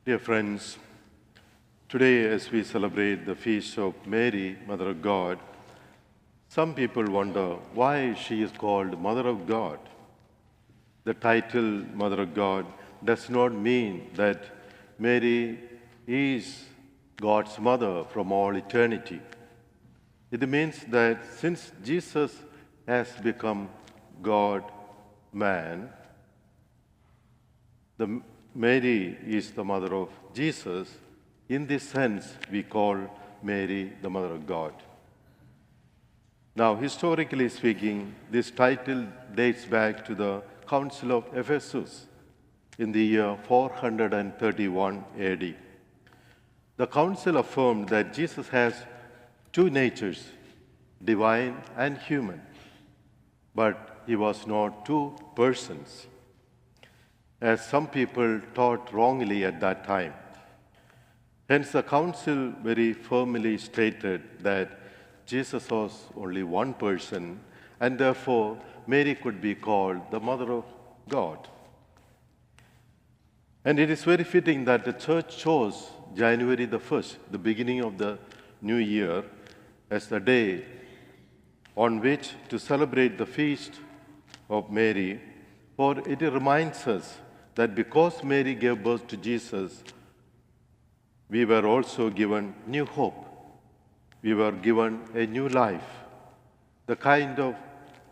Dear friends, today as we celebrate the feast of Mary, Mother of God, some people wonder why she is called Mother of God. The title Mother of God does not mean that Mary is God's mother from all eternity. It means that since Jesus has become God, man, Mary is the mother of Jesus. In this sense, we call Mary the Mother of God. Now, historically speaking, this title dates back to the Council of Ephesus in the year 431 AD. The council affirmed that Jesus has two natures, divine and human, but he was not two persons, as some people taught wrongly at that time. Hence, the council very firmly stated that Jesus was only one person, and therefore Mary could be called the Mother of God. And it is very fitting that the Church chose January the 1st, the beginning of the new year, as the day on which to celebrate the feast of Mary, for it reminds us that because Mary gave birth to Jesus, we were also given new hope. We were given a new life, the kind of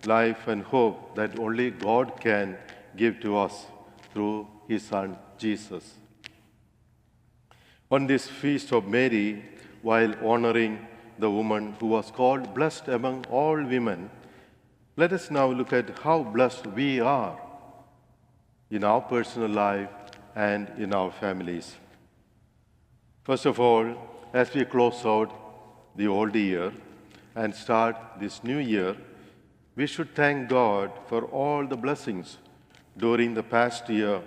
life and hope that only God can give to us through His Son, Jesus. On this feast of Mary, while honoring the woman who was called blessed among all women, let us now look at how blessed we are in our personal life and in our families. First of all, as we close out the old year and start this new year, we should thank God for all the blessings during the past year,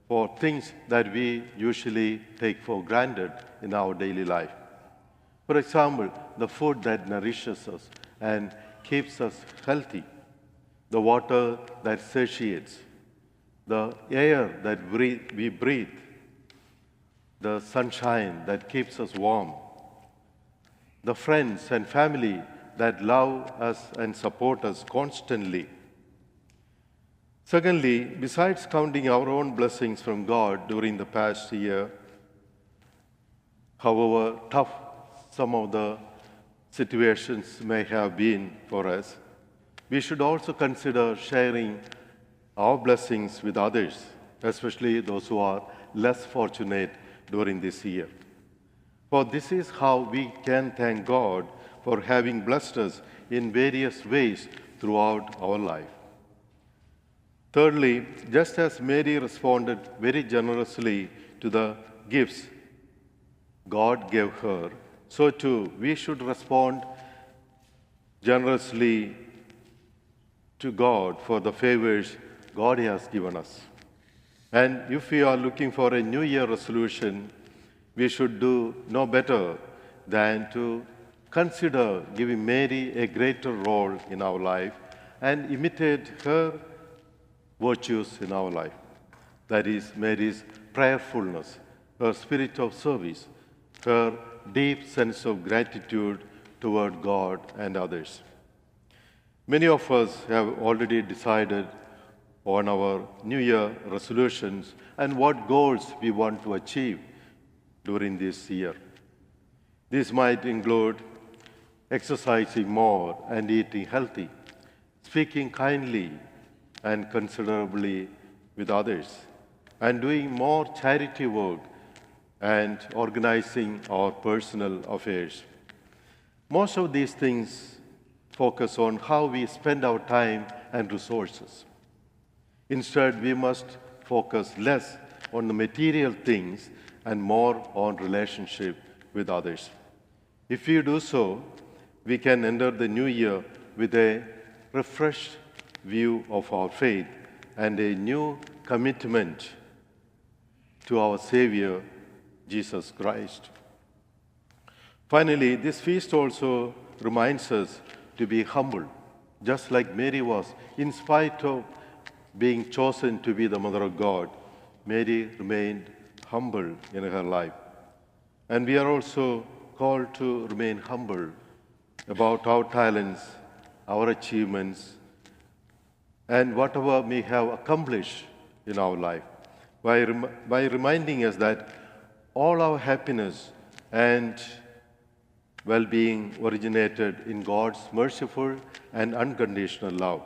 for things that we usually take for granted in our daily life. For example, the food that nourishes us and keeps us healthy, the water that satiates, the air that we breathe, the sunshine that keeps us warm, the friends and family that love us and support us constantly. Secondly, besides counting our own blessings from God during the past year, however tough some of the situations may have been for us, we should also consider sharing our blessings with others, especially those who are less fortunate during this year. For this is how we can thank God for having blessed us in various ways throughout our life. Thirdly, just as Mary responded very generously to the gifts God gave her, so too we should respond generously to God for the favors God has given us. And if we are looking for a New Year resolution, we should do no better than to consider giving Mary a greater role in our life and imitate her virtues in our life. That is, Mary's prayerfulness, her spirit of service, her deep sense of gratitude toward God and others. Many of us have already decided on our New Year resolutions and what goals we want to achieve during this year. This might include exercising more and eating healthy, speaking kindly and considerably with others, and doing more charity work and organizing our personal affairs. Most of these things focus on how we spend our time and resources. Instead, we must focus less on the material things and more on relationship with others. If we do so, we can enter the new year with a refreshed view of our faith and a new commitment to our Savior, Jesus Christ. Finally, this feast also reminds us to be humble, just like Mary was. In spite of being chosen to be the Mother of God, Mary remained humble in her life. And we are also called to remain humble about our talents, our achievements, and whatever we have accomplished in our life, by reminding us that all our happiness and well-being originated in God's merciful and unconditional love,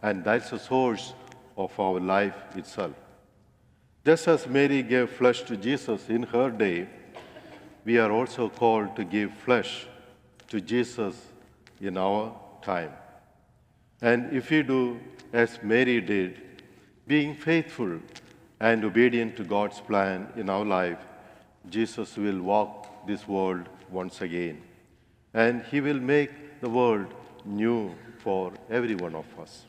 and that's the source of our life itself. Just as Mary gave flesh to Jesus in her day, we are also called to give flesh to Jesus in our time. And if we do as Mary did, being faithful and obedient to God's plan in our life, Jesus will walk this world once again. And he will make the world new for every one of us.